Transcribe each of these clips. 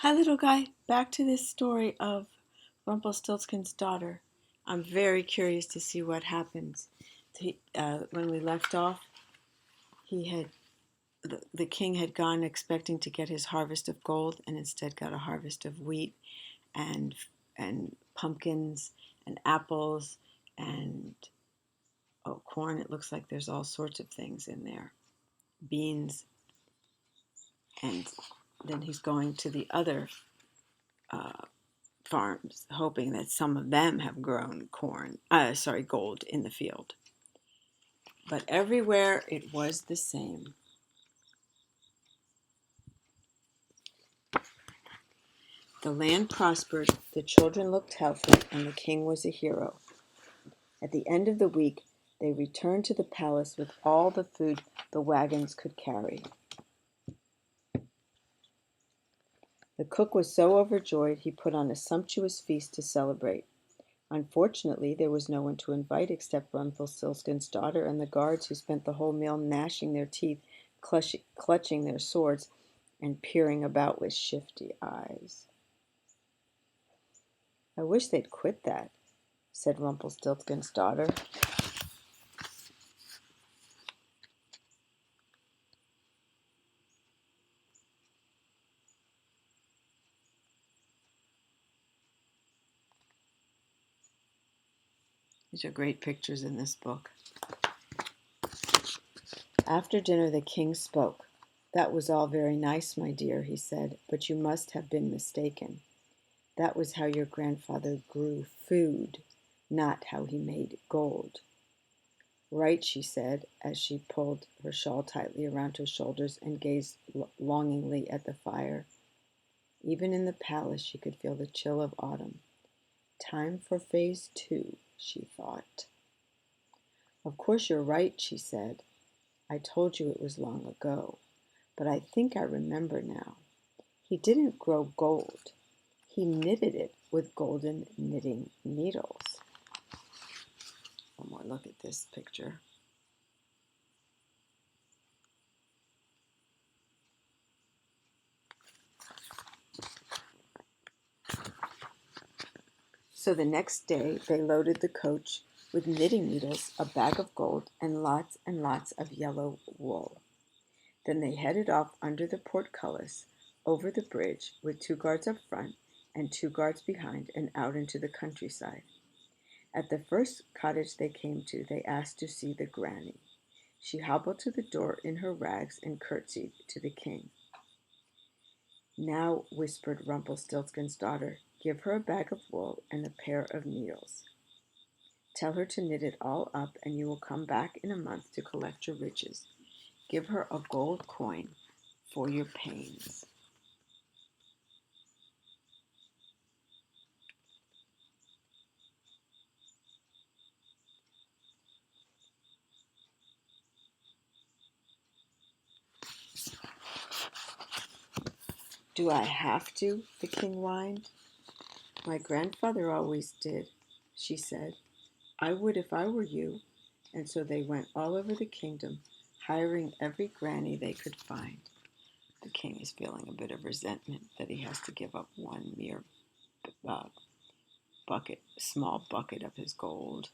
Hi, little guy. Back to this story of Rumpelstiltskin's daughter. I'm very curious to see what happens. When we left off, he had the king had gone expecting to get his harvest of gold, and instead got a harvest of wheat and pumpkins and apples and corn. It looks like there's all sorts of things in there, beans, and then he's going to the other uh, farms, hoping that some of them have grown gold in the field. But everywhere it was the same. The land prospered, the children looked healthy, and the king was a hero. At the end of the week, they returned to the palace with all the food the wagons could carry. The cook was so overjoyed he put on a sumptuous feast to celebrate. Unfortunately, there was no one to invite except Rumpelstiltskin's daughter and the guards, who spent the whole meal gnashing their teeth, clutching their swords, and peering about with shifty eyes. "I wish they'd quit that," said Rumpelstiltskin's daughter. These are great pictures in this book. After dinner the king spoke. "That was all very nice, my dear," he said, "but you must have been mistaken. That was how your grandfather grew food, not how he made gold." "Right," she said, as she pulled her shawl tightly around her shoulders and gazed longingly at the fire. Even in the palace she could feel the chill of autumn. Time for phase 2, she thought. "Of course you're right," she said. "I told you it was long ago, but I think I remember now. He didn't grow gold. He knitted it with golden knitting needles." One more look at this picture. So the next day they loaded the coach with knitting needles, a bag of gold, and lots of yellow wool. Then they headed off under the portcullis, over the bridge, with 2 guards up front and 2 guards behind, and out into the countryside. At the first cottage they came to, they asked to see the granny. She hobbled to the door in her rags and curtsied to the king. "Now," whispered Rumpelstiltskin's daughter, "give her a bag of wool and a pair of needles. Tell her to knit it all up, and you will come back in a month to collect your riches. Give her a gold coin for your pains." "Do I have to?" the king whined. "My grandfather always did," she said. "I would if I were you." And so they went all over the kingdom, hiring every granny they could find. The king is feeling a bit of resentment that he has to give up one mere uh, small bucket of his gold.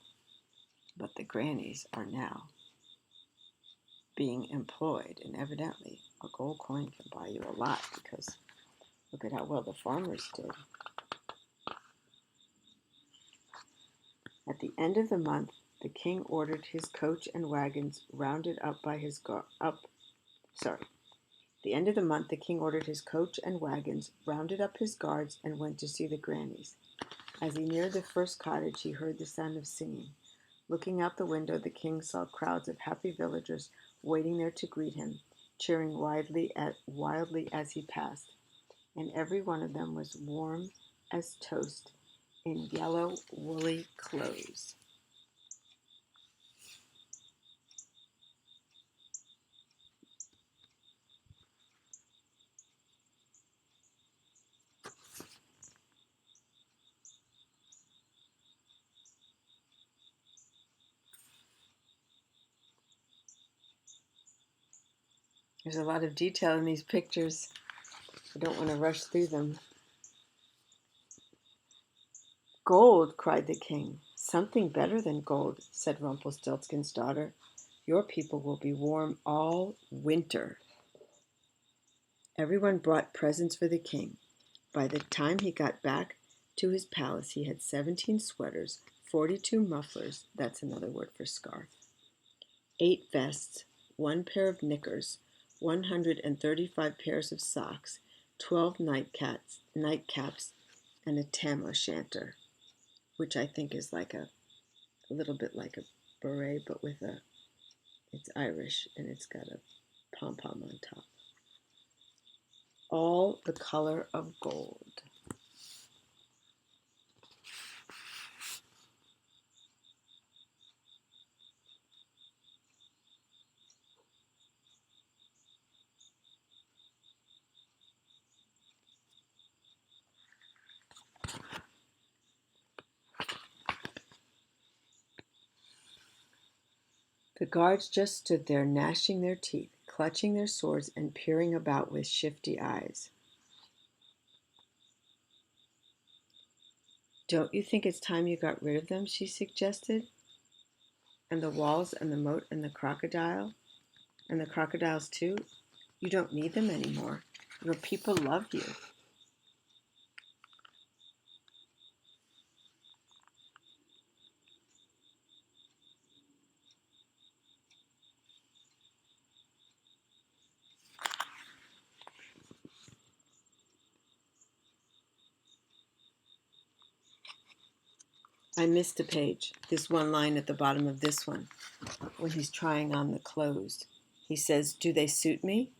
But the grannies are now being employed, and evidently a gold coin can buy you a lot, because look at how well the farmers did. At the end of the month, the king ordered his coach and wagons rounded up by his the end of the month, the king ordered his coach and wagons, rounded up his guards, and went to see the grannies. As he neared the first cottage, he heard the sound of singing. Looking out the window, the king saw crowds of happy villagers waiting there to greet him, cheering wildly as he passed. And every one of them was warm as toast in yellow woolly clothes. There's a lot of detail in these pictures. I don't want to rush through them. Gold, cried the king. Something better than gold, said Rumpelstiltskin's daughter. Your people will be warm all winter. Everyone brought presents for the king. By the time he got back to his palace, he had 17 sweaters, 42 mufflers, that's another word for scarf, 8 vests, 1 pair of knickers, 135 pairs of socks, 12 nightcaps, and a tam o' shanter, which I think is like a little bit like a beret, but it's Irish and it's got a pom-pom on top. All the color of gold. The guards just stood there, gnashing their teeth, clutching their swords, and peering about with shifty eyes. Don't you think it's time you got rid of them, she suggested? And the walls and the moat and the crocodile? And the crocodiles too? You don't need them anymore. Your people love you. I missed a page, this one line at the bottom of this one, when he's trying on the clothes. He says, "Do they suit me?"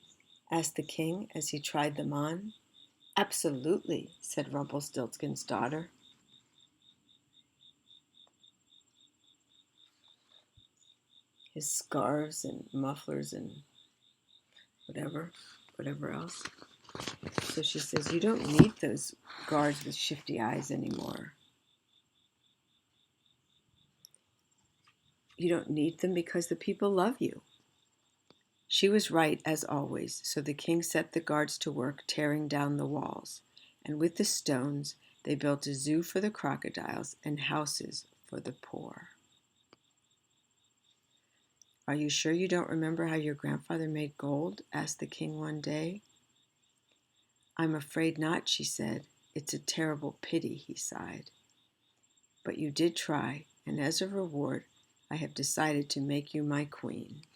asked the king as he tried them on. "Absolutely," said Rumpelstiltskin's daughter. His scarves and mufflers and whatever else. So she says, "You don't need those guards with shifty eyes anymore. You don't need them because the people love you." She was right, as always, so the king set the guards to work tearing down the walls, and with the stones they built a zoo for the crocodiles and houses for the poor. "Are you sure you don't remember how your grandfather made gold?" asked the king one day. "I'm afraid not," she said. "It's a terrible pity," he sighed. "But you did try, and as a reward, I have decided to make you my queen."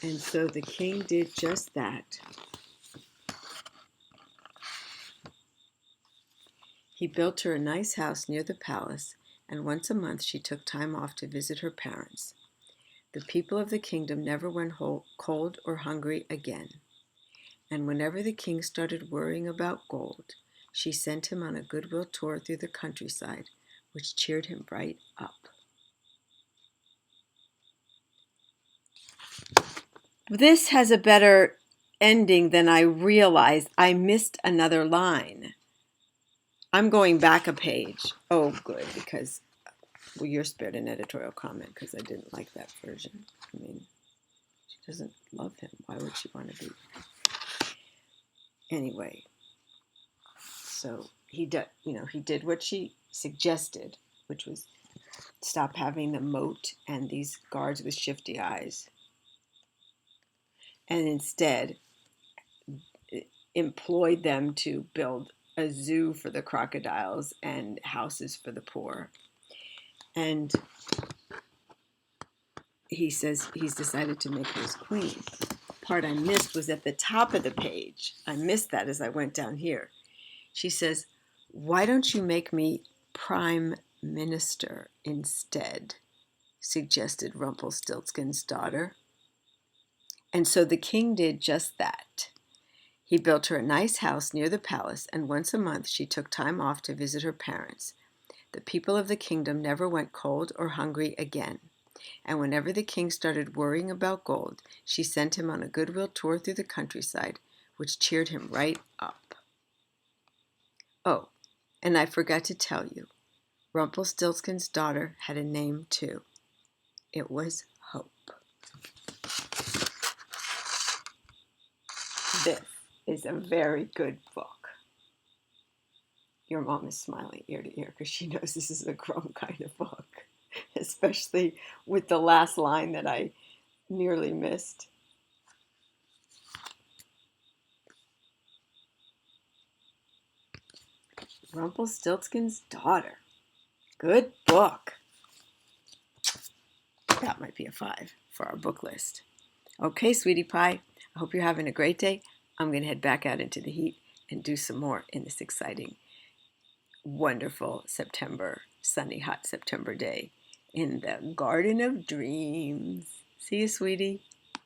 And so the king did just that. He built her a nice house near the palace, and once a month she took time off to visit her parents. The people of the kingdom never went cold or hungry again. And whenever the king started worrying about gold, she sent him on a goodwill tour through the countryside, which cheered him right up. This has a better ending than I realized. I missed another line. I'm going back a page. Oh, good, because you're spared an editorial comment because I didn't like that version. I mean, she doesn't love him. Why would she want to be? Anyway, so he did what she suggested, which was stop having the moat and these guards with shifty eyes, and instead employed them to build a zoo for the crocodiles and houses for the poor. And he says he's decided to make her his queen. Part I missed was at the top of the page. I missed that as I went down here. She says, "Why don't you make me prime minister instead?" suggested Rumpelstiltskin's daughter. And so the king did just that. He built her a nice house near the palace, and once a month she took time off to visit her parents. The people of the kingdom never went cold or hungry again. And whenever the king started worrying about gold, she sent him on a goodwill tour through the countryside, which cheered him right up. Oh, and I forgot to tell you, Rumpelstiltskin's daughter had a name too. It was Hope. This is a very good book. Your mom is smiling ear to ear because she knows this is a grown kind of book, especially with the last line that I nearly missed. Rumpelstiltskin's daughter. Good book. That might be a 5 for our book list. Okay, sweetie pie, I hope you're having a great day. I'm going to head back out into the heat and do some more in this exciting, wonderful September, sunny, hot September day in the Garden of Dreams. See you, sweetie.